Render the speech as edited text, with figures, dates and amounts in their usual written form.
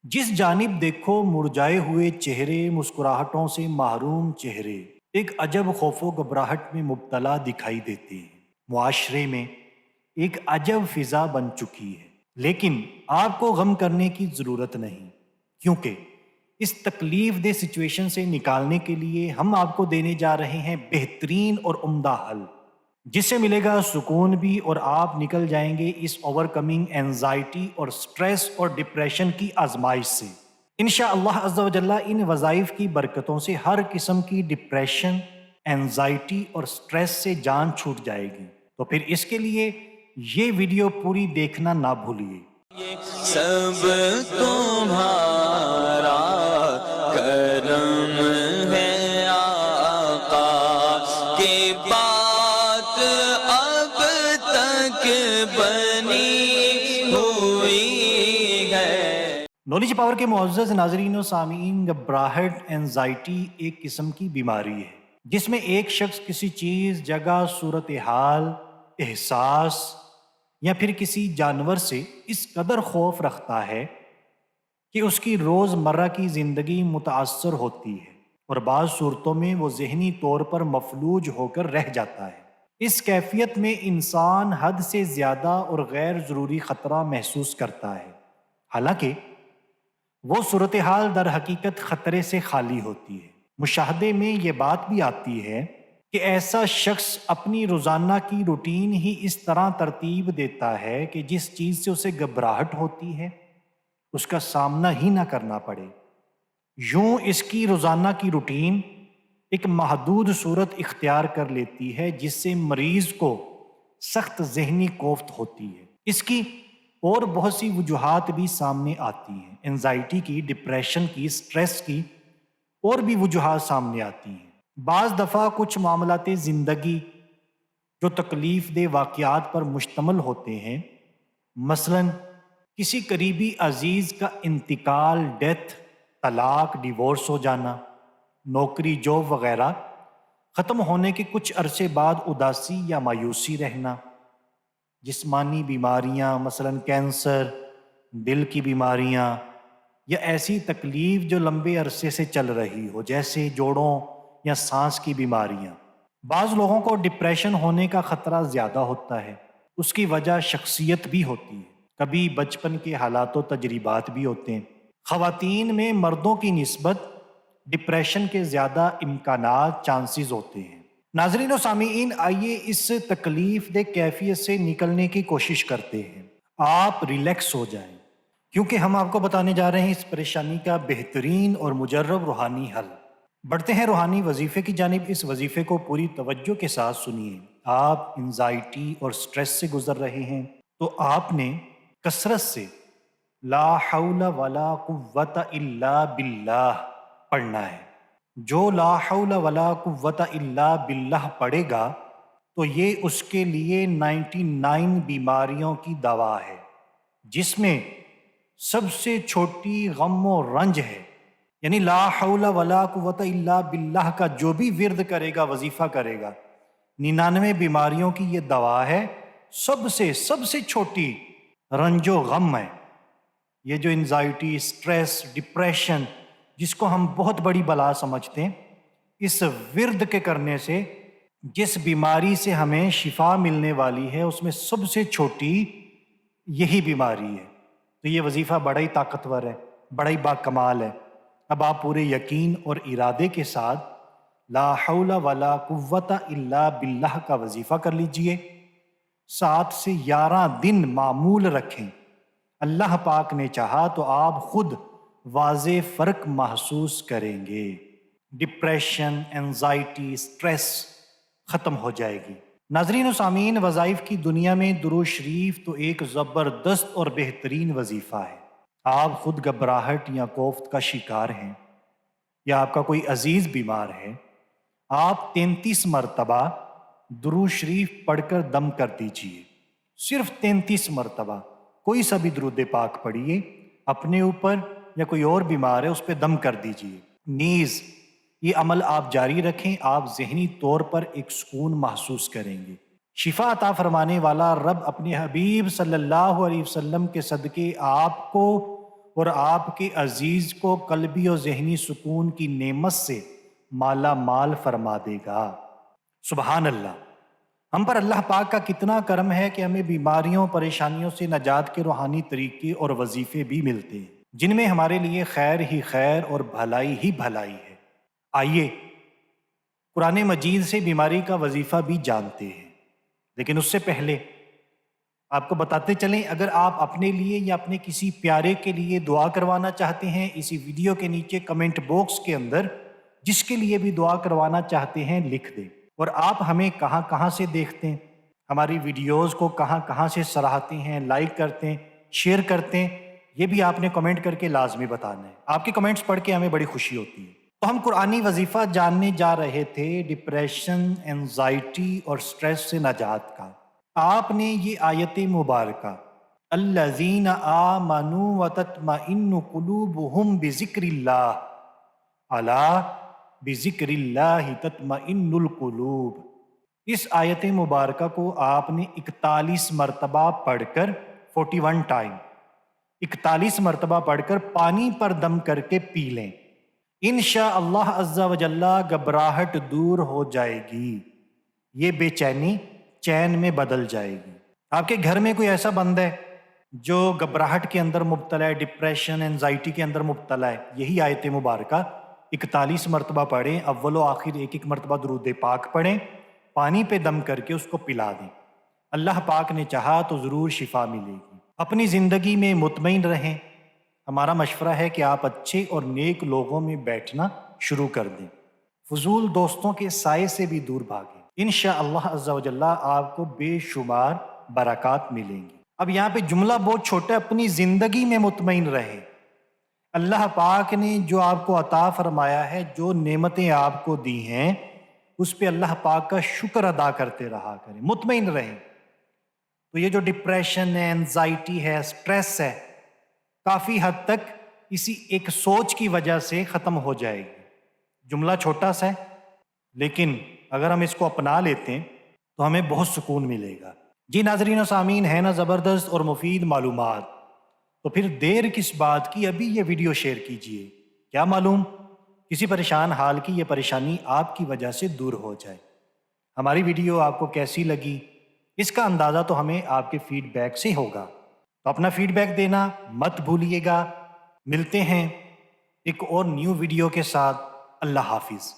جس جانب دیکھو مرجائے ہوئے چہرے، مسکراہٹوں سے محروم چہرے ایک عجب خوف و گھبراہٹ میں مبتلا دکھائی دیتے ہیں۔ معاشرے میں ایک عجب فضا بن چکی ہے، لیکن آپ کو غم کرنے کی ضرورت نہیں، کیونکہ اس تکلیف دہ سچویشن سے نکالنے کے لیے ہم آپ کو دینے جا رہے ہیں بہترین اور عمدہ حل، جس سے ملے گا سکون بھی، اور آپ نکل جائیں گے اس اوور کمنگ اینزائٹی اور سٹریس اور ڈپریشن کی آزمائش سے۔ انشاءاللہ عز و جل ان وظائف کی برکتوں سے ہر قسم کی ڈپریشن، اینزائٹی اور سٹریس سے جان چھوٹ جائے گی۔ تو پھر اس کے لیے یہ ویڈیو پوری دیکھنا نہ بھولیے۔ سب تمہارا کرم ہے آقا، کی بات اب تک بنی ہوئی ہے۔ نالج پاور کے معزز ناظرین و سامعین، گھبراہٹ، اینزائٹی ایک قسم کی بیماری ہے جس میں ایک شخص کسی چیز، جگہ، صورتحال، احساس یا پھر کسی جانور سے اس قدر خوف رکھتا ہے کہ اس کی روز مرہ کی زندگی متاثر ہوتی ہے، اور بعض صورتوں میں وہ ذہنی طور پر مفلوج ہو کر رہ جاتا ہے۔ اس کیفیت میں انسان حد سے زیادہ اور غیر ضروری خطرہ محسوس کرتا ہے، حالانکہ وہ صورتحال در حقیقت خطرے سے خالی ہوتی ہے۔ مشاہدے میں یہ بات بھی آتی ہے کہ ایسا شخص اپنی روزانہ کی روٹین ہی اس طرح ترتیب دیتا ہے کہ جس چیز سے اسے گھبراہٹ ہوتی ہے اس کا سامنا ہی نہ کرنا پڑے۔ یوں اس کی روزانہ کی روٹین ایک محدود صورت اختیار کر لیتی ہے جس سے مریض کو سخت ذہنی کوفت ہوتی ہے۔ اس کی اور بہت سی وجوہات بھی سامنے آتی ہیں، انزائٹی کی، ڈپریشن کی، سٹریس کی، اور بھی وجوہات سامنے آتی ہیں۔ بعض دفعہ کچھ معاملات زندگی جو تکلیف دہ واقعات پر مشتمل ہوتے ہیں، مثلا کسی قریبی عزیز کا انتقال، ڈیتھ، طلاق، ڈیورس ہو جانا، نوکری، جاب وغیرہ ختم ہونے کے کچھ عرصے بعد اداسی یا مایوسی رہنا، جسمانی بیماریاں مثلا کینسر، دل کی بیماریاں، یا ایسی تکلیف جو لمبے عرصے سے چل رہی ہو جیسے جوڑوں یا سانس کی بیماریاں۔ بعض لوگوں کو ڈپریشن ہونے کا خطرہ زیادہ ہوتا ہے، اس کی وجہ شخصیت بھی ہوتی ہے، کبھی بچپن کے حالات و تجربات بھی ہوتے ہیں۔ خواتین میں مردوں کی نسبت ڈپریشن کے زیادہ امکانات، چانسز ہوتے ہیں۔ ناظرین و سامعین، آئیے اس تکلیف دہ کیفیت سے نکلنے کی کوشش کرتے ہیں۔ آپ ریلیکس ہو جائیں، کیونکہ ہم آپ کو بتانے جا رہے ہیں اس پریشانی کا بہترین اور مجرب روحانی حل۔ بڑھتے ہیں روحانی وظیفے کی جانب۔ اس وظیفے کو پوری توجہ کے ساتھ سنیے۔ آپ انزائٹی اور سٹریس سے گزر رہے ہیں تو آپ نے کثرت سے لا حول ولا قوت الا باللہ پڑھنا ہے۔ جو لا حول ولا قوت الا باللہ پڑھے گا تو یہ اس کے لیے 99 بیماریوں کی دوا ہے، جس میں سب سے چھوٹی غم و رنج ہے۔ یعنی لا حول ولا قوت الا باللہ کا جو بھی ورد کرے گا، وظیفہ کرے گا، 99 بیماریوں کی یہ دوا ہے۔ سب سے چھوٹی رنج و غم ہے یہ جو انزائٹی، سٹریس، ڈپریشن، جس کو ہم بہت بڑی بلا سمجھتے ہیں، اس ورد کے کرنے سے جس بیماری سے ہمیں شفا ملنے والی ہے اس میں سب سے چھوٹی یہی بیماری ہے۔ تو یہ وظیفہ بڑا ہی طاقتور ہے، بڑا ہی باکمال ہے۔ اب آپ پورے یقین اور ارادے کے ساتھ لا حول ولا قوت الا باللہ کا وظیفہ کر لیجئے۔ 7 سے 11 دن معمول رکھیں۔ اللہ پاک نے چاہا تو آپ خود واضح فرق محسوس کریں گے۔ ڈپریشن، انزائٹی، سٹریس ختم ہو جائے گی۔ ناظرین و سامعین، وظائف کی دنیا میں درود شریف تو ایک زبردست اور بہترین وظیفہ ہے۔ آپ خود گھبراہٹ یا کوفت کا شکار ہیں، یا آپ کا کوئی عزیز بیمار ہے، آپ 33 مرتبہ درود شریف پڑھ کر دم کر دیجئے۔ صرف 33 مرتبہ کوئی سا بھی درود پاک پڑھیے، اپنے اوپر یا کوئی اور بیمار ہے اس پہ دم کر دیجئے۔ نیز یہ عمل آپ جاری رکھیں، آپ ذہنی طور پر ایک سکون محسوس کریں گے۔ شفا عطا فرمانے والا رب اپنے حبیب صلی اللہ علیہ وسلم کے صدقے آپ کو اور آپ کے عزیز کو قلبی اور ذہنی سکون کی نعمت سے مالا مال فرما دے گا۔ سبحان اللہ! ہم پر اللہ پاک کا کتنا کرم ہے کہ ہمیں بیماریوں پریشانیوں سے نجات کے روحانی طریقے اور وظیفے بھی ملتے ہیں، جن میں ہمارے لیے خیر ہی خیر اور بھلائی ہی بھلائی ہے۔ آئیے قرآن مجید سے بیماری کا وظیفہ بھی جانتے ہیں، لیکن اس سے پہلے آپ کو بتاتے چلیں، اگر آپ اپنے لیے یا اپنے کسی پیارے کے لیے دعا کروانا چاہتے ہیں، اسی ویڈیو کے نیچے کمنٹ باکس کے اندر جس کے لیے بھی دعا کروانا چاہتے ہیں لکھ دیں۔ اور آپ ہمیں کہاں کہاں سے دیکھتے ہیں، ہماری ویڈیوز کو کہاں کہاں سے سراہتے ہیں، لائک کرتے ہیں، شیئر کرتے ہیں، یہ بھی آپ نے کمنٹ کر کے لازمی بتانا ہے۔ آپ کے کمنٹس پڑھ کے ہمیں بڑی خوشی ہوتی ہے۔ تو ہم قرآنی وظیفہ جاننے جا رہے تھے ڈپریشن، انزائٹی اور سٹریس سے نجات کا۔ آپ نے یہ آیت مبارکہ الذین آمنوا وتطمئن قلوبہم بذکر اللہ الا بذکر اللہ تطمئن القلوب، اس آیت مبارکہ کو آپ نے 41 مرتبہ پڑھ کر 41 ٹائم 41 مرتبہ پڑھ کر پانی پر دم کر کے پی لیں۔ انشاءاللہ عز و جل گھبراہٹ دور ہو جائے گی، یہ بے چینی چین میں بدل جائے گی۔ آپ کے گھر میں کوئی ایسا بندہ ہے جو گھبراہٹ کے اندر مبتلا ہے، ڈپریشن انزائٹی کے اندر مبتلا ہے، یہی آیت مبارکہ 41 مرتبہ پڑھیں، اول و آخر ایک ایک مرتبہ درود پاک پڑھیں، پانی پہ دم کر کے اس کو پلا دیں۔ اللہ پاک نے چاہا تو ضرور شفا ملے گی۔ اپنی زندگی میں مطمئن رہیں۔ ہمارا مشورہ ہے کہ آپ اچھے اور نیک لوگوں میں بیٹھنا شروع کر دیں، فضول دوستوں کے سائے سے بھی دور بھاگیں۔ انشاءاللہ عز و جل آپ کو بے شمار برکات ملیں گی۔ اب یہاں پہ جملہ بہت چھوٹا ہے، اپنی زندگی میں مطمئن رہیں۔ اللہ پاک نے جو آپ کو عطا فرمایا ہے، جو نعمتیں آپ کو دی ہیں، اس پہ اللہ پاک کا شکر ادا کرتے رہا کریں، مطمئن رہیں۔ تو یہ جو ڈپریشن ہے، انزائٹی ہے، سٹریس ہے، کافی حد تک اسی ایک سوچ کی وجہ سے ختم ہو جائے گی۔ جملہ چھوٹا سا ہے، لیکن اگر ہم اس کو اپنا لیتے ہیں تو ہمیں بہت سکون ملے گا۔ جی ناظرین و سامعین، ہے نا زبردست اور مفید معلومات؟ تو پھر دیر کس بات کی، ابھی یہ ویڈیو شیئر کیجئے۔ کیا معلوم کسی پریشان حال کی یہ پریشانی آپ کی وجہ سے دور ہو جائے۔ ہماری ویڈیو آپ کو کیسی لگی، اس کا اندازہ تو ہمیں آپ کے فیڈ بیک سے ہوگا، تو اپنا فیڈ بیک دینا مت بھولیے گا۔ ملتے ہیں ایک اور نیو ویڈیو کے ساتھ۔ اللہ حافظ۔